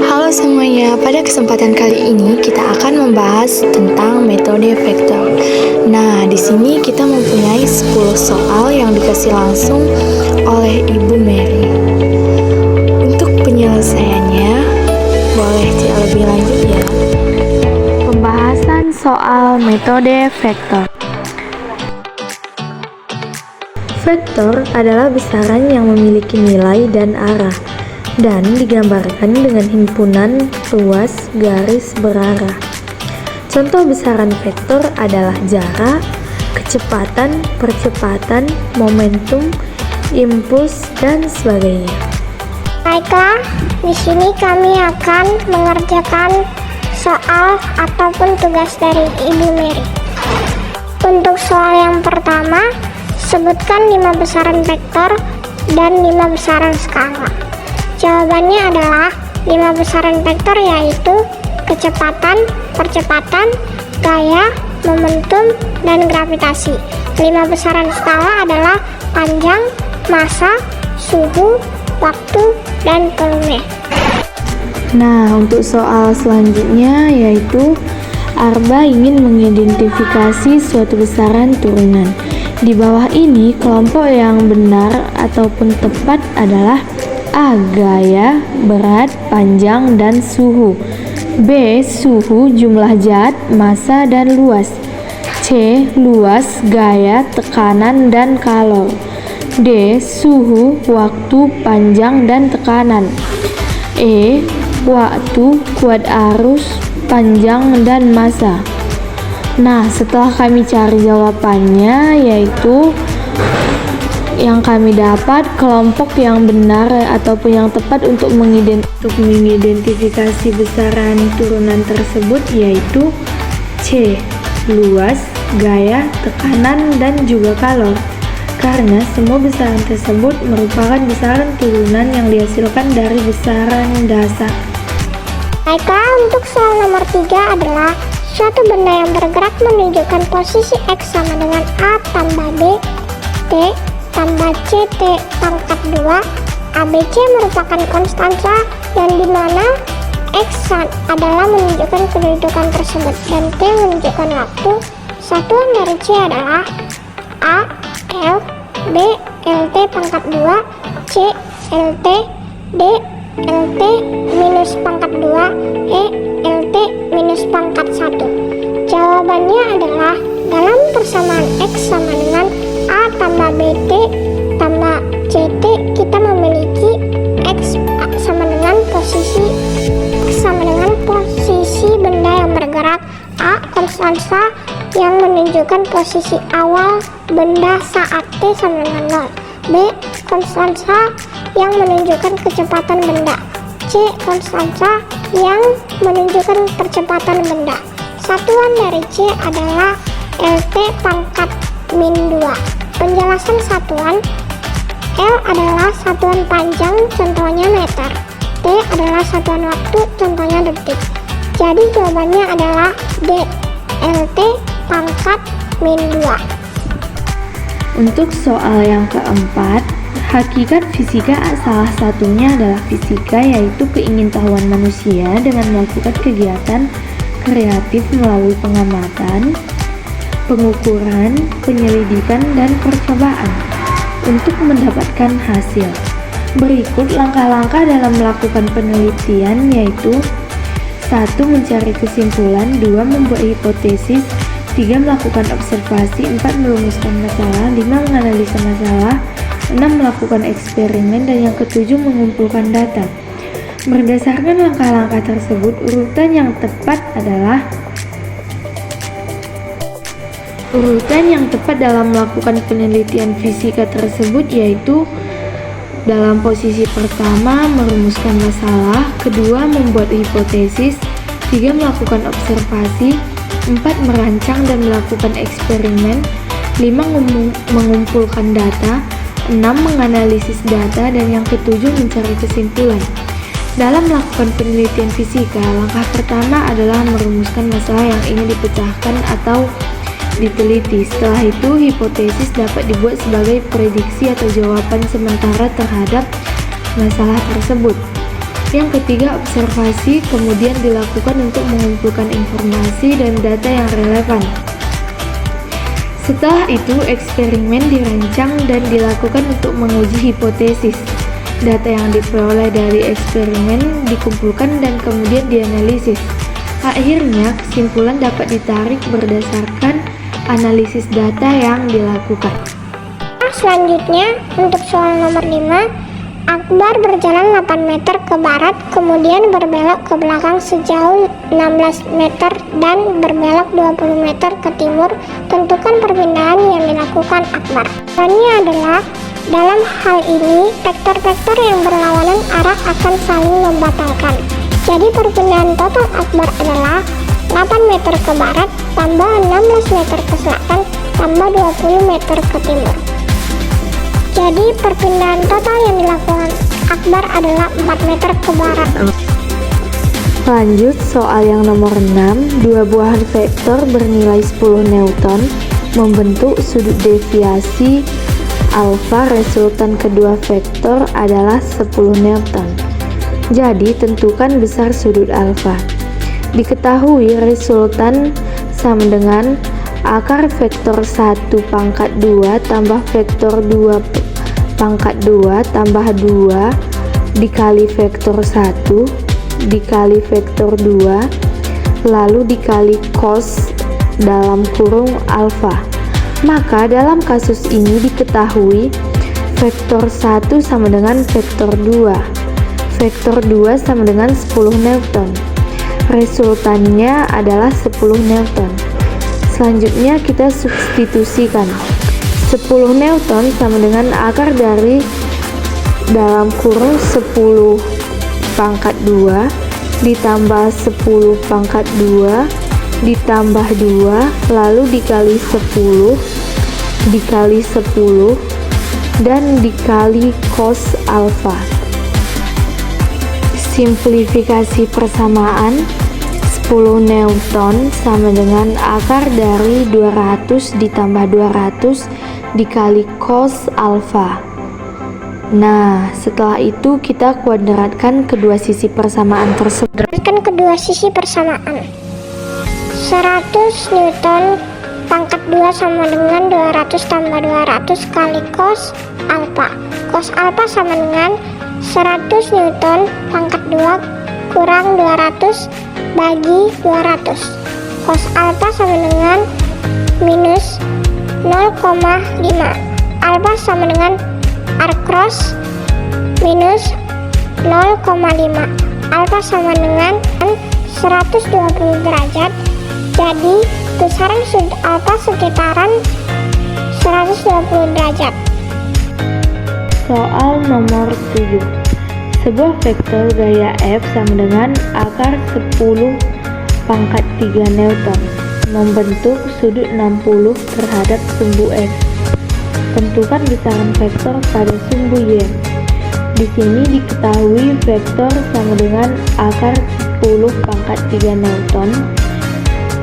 Halo semuanya, pada kesempatan kali ini kita akan membahas tentang metode vektor. Nah, di sini kita mempunyai 10 soal yang dikasih langsung oleh Ibu Mary. Untuk penyelesaiannya, boleh lebih lanjut ya. Pembahasan soal metode vektor. Vektor adalah besaran yang memiliki nilai dan arah, dan digambarkan dengan himpunan ruas garis berarah. Contoh besaran vektor adalah jarak, kecepatan, percepatan, momentum, impuls, dan sebagainya. Baiklah, di sini kami akan mengerjakan soal ataupun tugas dari Ibu Mary. Untuk soal yang pertama, sebutkan 5 besaran vektor dan 5 besaran skala. Jawabannya adalah 5 besaran vektor yaitu kecepatan, percepatan, gaya, momentum, dan gravitasi. 5 besaran skala adalah panjang, massa, suhu, waktu, dan volume. Nah, untuk soal selanjutnya yaitu Arba ingin mengidentifikasi suatu besaran turunan. Di bawah ini, kelompok yang benar ataupun tepat adalah A. Gaya, berat, panjang, dan suhu. B. Suhu, jumlah zat, massa, dan luas. C. Luas, gaya, tekanan, dan kalor. D. Suhu, waktu, panjang, dan tekanan. E. Waktu, kuat arus, panjang, dan massa. Nah, setelah kami cari jawabannya, yaitu yang kami dapat kelompok yang benar ataupun yang tepat untuk mengidentifikasi besaran turunan tersebut yaitu C. Luas, gaya, tekanan, dan juga kalor. Karena semua besaran tersebut merupakan besaran turunan yang dihasilkan dari besaran dasar. Baiklah, untuk soal nomor 3 adalah suatu benda yang bergerak menunjukkan posisi X sama dengan A tambah B, T tambah CT pangkat 2, ABC merupakan konstanta yang dimana X adalah menunjukkan kedudukan tersebut dan T menunjukkan waktu. Satuan dari C adalah A, L, B, LT pangkat 2, C, LT, D, LT minus pangkat 2, E, LT minus pangkat 1. Jawabannya adalah dalam persamaan X sama dengan A tambah BT tambah CT, kita memiliki X sama dengan posisi benda yang bergerak, A konstanta yang menunjukkan posisi awal benda saat T sama dengan 0, B konstanta yang menunjukkan kecepatan benda, C konstanta yang menunjukkan percepatan benda. Satuan dari C adalah LT pangkat min 2. Penjelasan satuan: L adalah satuan panjang, contohnya meter. T adalah satuan waktu, contohnya detik. Jadi jawabannya adalah D, LT pangkat min 2. Untuk soal yang keempat, hakikat fisika salah satunya adalah fisika, yaitu keingintahuan manusia dengan melakukan kegiatan kreatif melalui pengamatan, pengukuran, penyelidikan, dan percobaan untuk mendapatkan hasil. Berikut langkah-langkah dalam melakukan penelitian yaitu 1. Mencari kesimpulan, 2. Membuat hipotesis, 3. Melakukan observasi, 4. Merumuskan masalah, 5. Menganalisa masalah, 6. Melakukan eksperimen, dan yang ketujuh mengumpulkan data. Berdasarkan langkah-langkah tersebut, urutan yang tepat dalam melakukan penelitian fisika tersebut yaitu dalam posisi pertama merumuskan masalah, kedua membuat hipotesis, 3 melakukan observasi, 4 merancang dan melakukan eksperimen, 5 mengumpulkan data, 6 menganalisis data, dan yang ketujuh mencari kesimpulan. Dalam melakukan penelitian fisika, langkah pertama adalah merumuskan masalah yang ingin dipecahkan atau diteliti. Setelah itu, hipotesis dapat dibuat sebagai prediksi atau jawaban sementara terhadap masalah tersebut. Yang ketiga, observasi kemudian dilakukan untuk mengumpulkan informasi dan data yang relevan. Setelah itu, eksperimen dirancang dan dilakukan untuk menguji hipotesis. Data yang diperoleh dari eksperimen dikumpulkan dan kemudian dianalisis. Akhirnya, kesimpulan dapat ditarik berdasarkan analisis data yang dilakukan. Selanjutnya, untuk soal nomor 5, Akbar berjalan 8 meter ke barat, kemudian berbelok ke belakang sejauh 16 meter dan berbelok 20 meter ke timur. Tentukan perpindahan yang dilakukan Akbar. Jawabannya adalah, dalam hal ini, vektor-vektor yang berlawanan arah akan saling membatalkan. Jadi perpindahan total Akbar adalah 8 meter ke barat, tambah 16 meter ke selatan, tambah 20 meter ke timur. Jadi perpindahan total yang dilakukan Akbar adalah 4 meter ke barat. Lanjut soal yang nomor 6, dua buah vektor bernilai 10 Newton membentuk sudut deviasi alfa. Resultan kedua vektor adalah 10 Newton. Jadi tentukan besar sudut alfa. Diketahui resultan sama dengan akar vektor 1 pangkat 2 tambah vektor 2 pangkat 2 tambah 2 dikali vektor 1 dikali vektor 2 lalu dikali cos dalam kurung alfa. Maka dalam kasus ini diketahui vektor 1 sama dengan vektor 2. Vektor 2 sama dengan 10 Newton. Resultannya adalah 10 Newton. Selanjutnya kita substitusikan. 10 Newton sama dengan akar dari dalam kurung 10 pangkat 2 ditambah 10 pangkat 2 ditambah 2 lalu dikali 10 dikali 10 dan dikali cos alfa. Simplifikasi persamaan, 10 Newton sama dengan akar dari 200 ditambah 200 dikali cos alfa. Nah, setelah itu kita kuadratkan kedua sisi persamaan tersebut. Kuadratkan kedua sisi persamaan. 100 Newton pangkat 2 sama dengan 200 tambah 200 kali cos alfa. Cos alfa sama dengan 100 Newton pangkat 2 kurang 200 bagi 200. Cos alfa sama dengan minus 0,5. Alfa sama dengan R cross minus 0,5. Alfa sama dengan 120 derajat. Jadi besaran sudut alfa sekitaran 120 derajat. Soal nomor 7. Sebuah vektor gaya F sama dengan akar 10 pangkat 3 Newton membentuk sudut 60 terhadap sumbu X. Tentukan besaran vektor pada sumbu Y. Di sini diketahui vektor sama dengan akar 10 pangkat 3 Newton.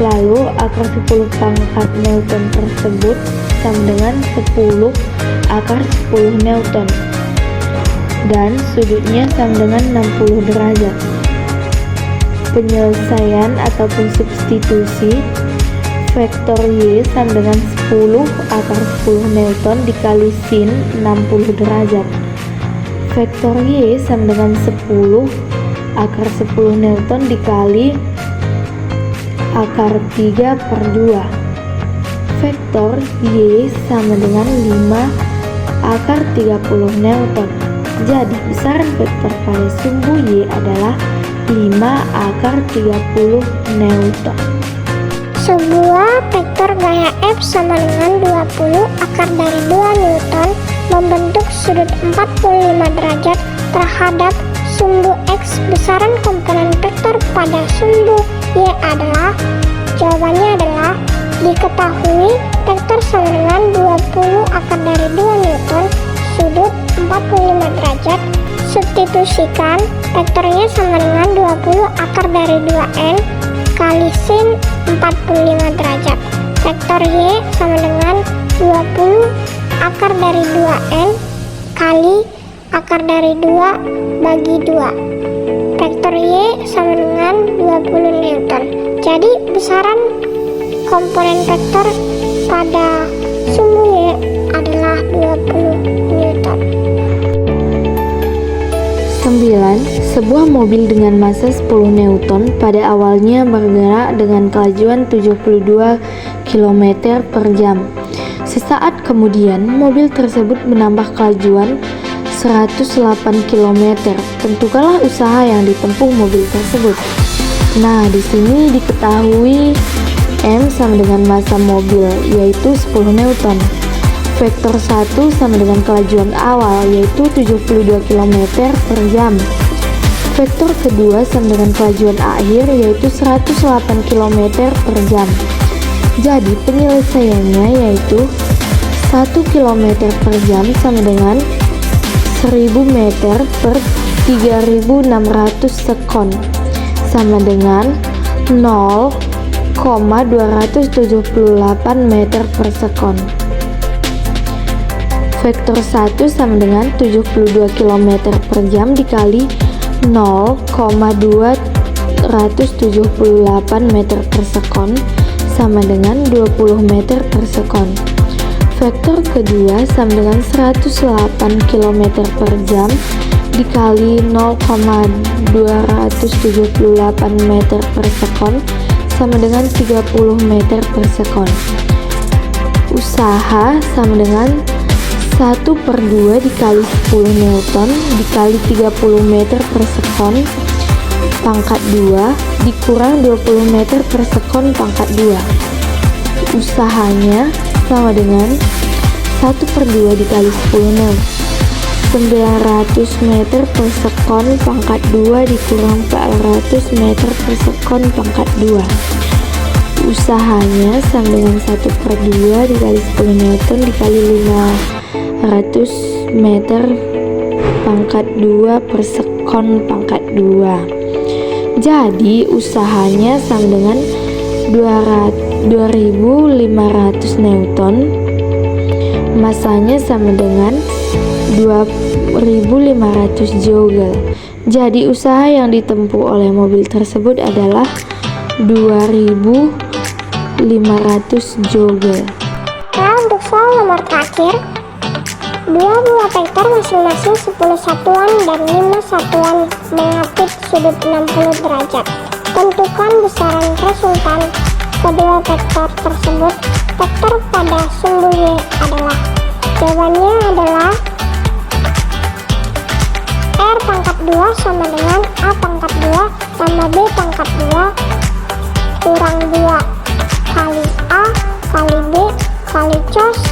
Lalu akar 10 pangkat Newton tersebut sama dengan 10 akar 10 Newton. Dan sudutnya sama dengan 60 derajat. Penyelesaian ataupun substitusi, vektor Y sama dengan 10 akar 10 Newton dikali sin 60 derajat. Vektor Y sama dengan 10 akar 10 Newton dikali akar 3/2. Vektor Y sama dengan 5 akar 30 Newton. Jadi besaran vektor pada sumbu Y adalah 5 akar 30 Newton. Sebuah vektor gaya F sama dengan 20 akar dari 2 Newton membentuk sudut 45 derajat terhadap sumbu X. Besaran komponen vektor pada sumbu Y adalah, jawabannya adalah, diketahui vektor sama dengan 20 akar dari 2 Newton sudut 45 derajat. Substitusikan, vektornya sama dengan 20 akar dari 2N kali sin 45 derajat. Vektor Y sama dengan 20 akar dari 2N kali akar dari 2 bagi 2. vektor Y sama dengan 20 Newton. Jadi besaran komponen vektor pada sumbu Y adalah 20 Newton. 9. Sebuah mobil dengan massa 10 Newton pada awalnya bergerak dengan kelajuan 72 km per jam. Sesaat kemudian, mobil tersebut menambah kelajuan 108 km. Tentukanlah usaha yang ditempuh mobil tersebut. Nah, di sini diketahui M sama dengan massa mobil, yaitu 10 Newton. Vektor 1 sama dengan kelajuan awal, yaitu 72 km per jam. Vektor kedua sama dengan kelajuan akhir, yaitu 108 km per jam. Jadi penyelesaiannya yaitu 1 km per jam sama dengan 1000 meter per 3600 sekon, sama dengan 0,278 meter per sekon. Vektor 1 sama dengan 72 km per jam dikali 0,278 meter per sekon sama dengan 20 meter per sekon. Vektor kedua sama dengan 108 km per jam dikali 0,278 meter per sekon sama dengan 30 meter per sekon. Usaha sama dengan 1/2 dikali 10 Newton dikali 30 meter per sekon pangkat 2 dikurang 20 meter per sekon pangkat 2. Usahanya sama dengan 1/2 dikali 10 Newton 900 meter per sekon pangkat 2 dikurang 400 meter per sekon pangkat 2. Usahanya sama dengan 1/2 dikali 10 Newton dikali 500 meter pangkat 2 per sekon pangkat 2. Jadi usahanya sama dengan 2500 Newton. Masanya sama dengan 2500 Joule. Jadi usaha yang ditempuh oleh mobil tersebut adalah 2500 Joule. Nah, untuk soal nomor terakhir, dua buah vektor masing-masing 10 satuan dan 5 satuan mengapit sudut 60 derajat. Tentukan besaran resultan kedua vektor tersebut. Vektor pada sumbu Y adalah, jawabannya adalah R pangkat 2 sama dengan A pangkat 2 tambah B pangkat 2 kurang 2 kali A kali B kali cos.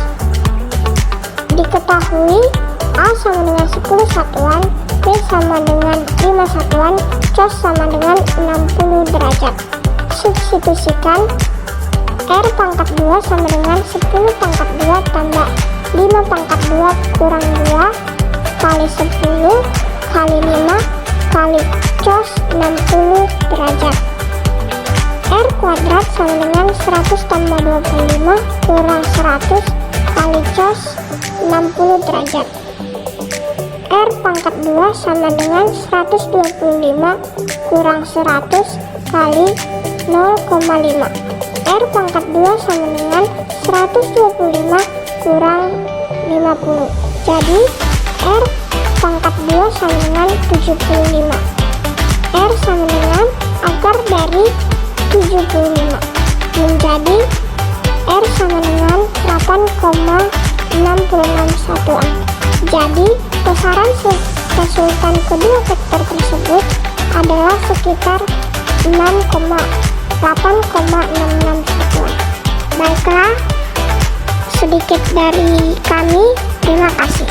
Diketahui A sama dengan 10 satuan, B sama dengan 5 satuan, cos sama dengan 60 derajat. Substitusikan R pangkat 2 sama dengan 10 pangkat 2 tambah 5 pangkat 2 kurang 2 kali 10 kali 5 kali cos 60 derajat. R kuadrat sama dengan 100 tambah 25 kurang 100 kali cos 60 derajat. R pangkat 2 sama dengan 125 kurang 100 kali 0,5. R pangkat 2 sama dengan 125 kurang 50. Jadi R pangkat 2 sama dengan 75. R sama dengan akar dari 75 menjadi R sama dengan 8,661 satuan. Jadi besaran resultan kedua vektor tersebut adalah sekitar 8,66 satuan. Baiklah, sedikit dari kami. Terima kasih.